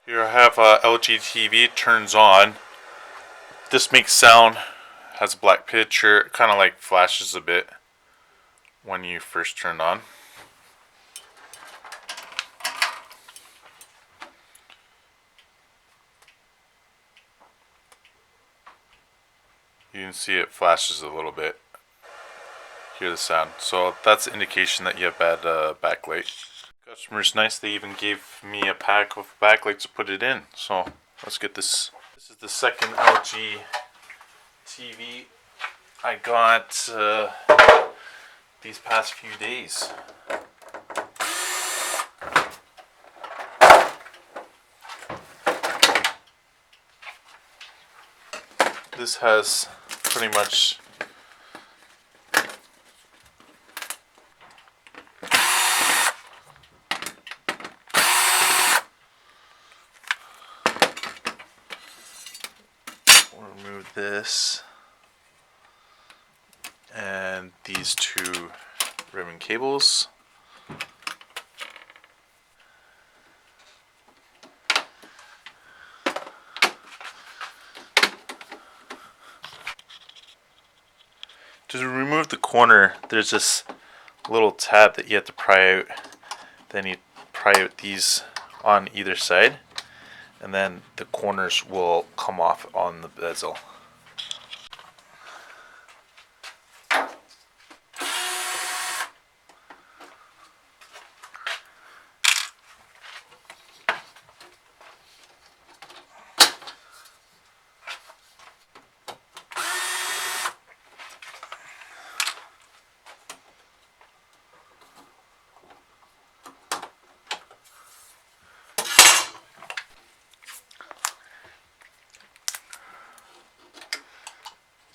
Here I have LG TV, turns on. This makes sound, has a black picture, kind of like flashes a bit when you first turn on. You can see it flashes a little bit. Hear the sound. So that's an indication that you have bad backlight. Customer's nice. They even gave me a pack of backlights to put it in. So let's get this. This is the second LG TV I got these past few days. This has pretty much remove this and these two ribbon cables. To remove the corner, there's this little tab that you have to pry out. Then you pry out these on either side, and then the corners will come off on the bezel.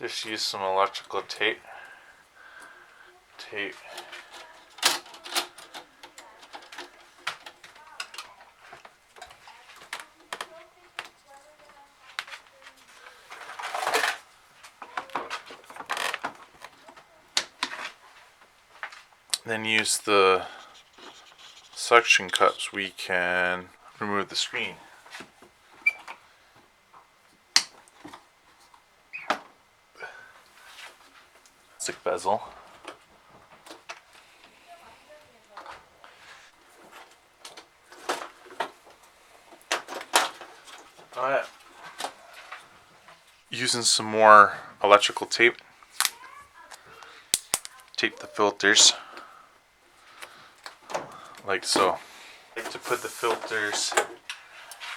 Just use some electrical tape. Then use the suction cups. We can remove the screen. Plastic bezel. Alright. Using some more electrical tape. Tape the filters. Like so. I like to put the filters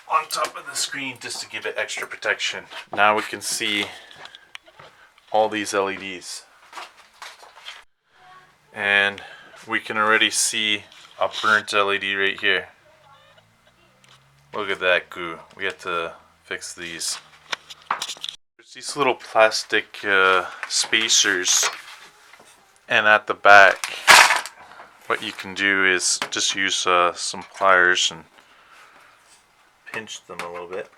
on top of the screen just to give it extra protection. Now we can see all these LEDs. And we can already see a burnt LED right here. Look at that goo. We have to fix these. There's these little plastic spacers, and at the back what you can do is just use some pliers and pinch them a little bit.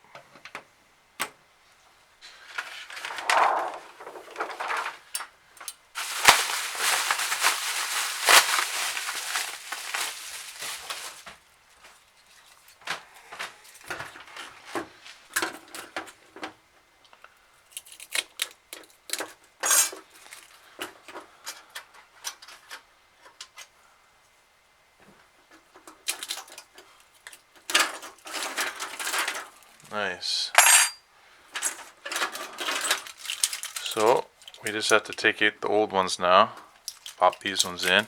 Nice. So we just have to take out the old ones now. Pop these ones in.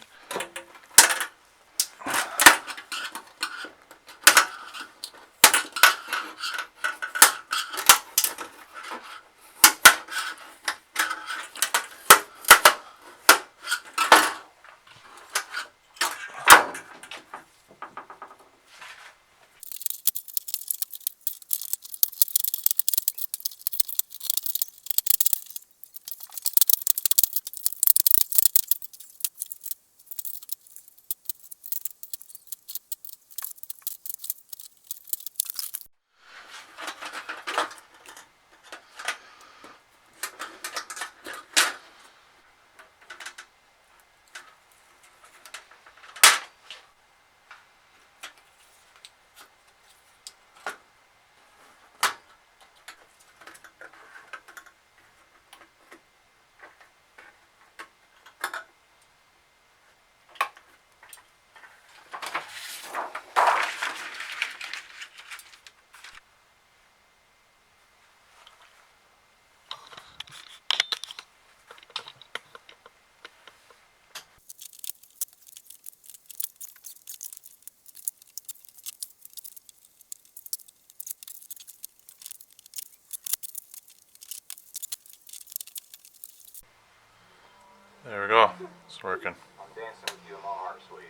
There we go. It's working. I'm dancing with you tomorrow, sweetie.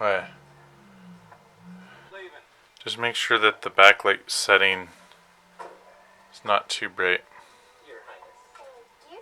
Alright. Leaving. Just make sure that the backlight setting is not too bright. Your Highness. Thank you.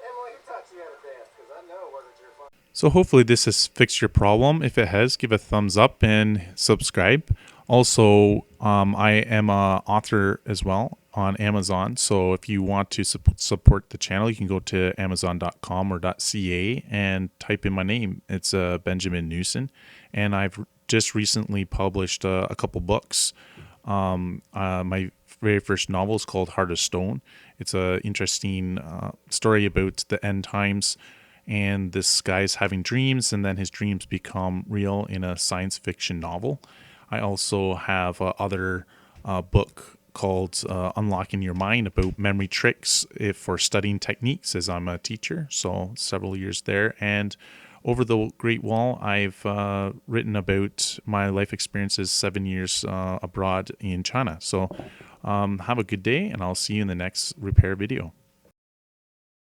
Emily, who taught you how to dance? Because I know it wasn't your fault. So hopefully this has fixed your problem. If it has, give a thumbs up and subscribe. Also, I am an author as well on Amazon. So if you want to support the channel, you can go to amazon.com or .ca and type in my name. It's Benjamin Newson. And I've just recently published a couple books. My very first novel is called Heart of Stone. It's an interesting story about the end times. And this guy's having dreams, and then his dreams become real in a science fiction novel. I also have other book called Unlocking Your Mind about memory tricks for studying techniques, as I'm a teacher, so several years there. And Over the Great Wall, I've written about my life experiences 7 years abroad in China. So have a good day, and I'll see you in the next repair video.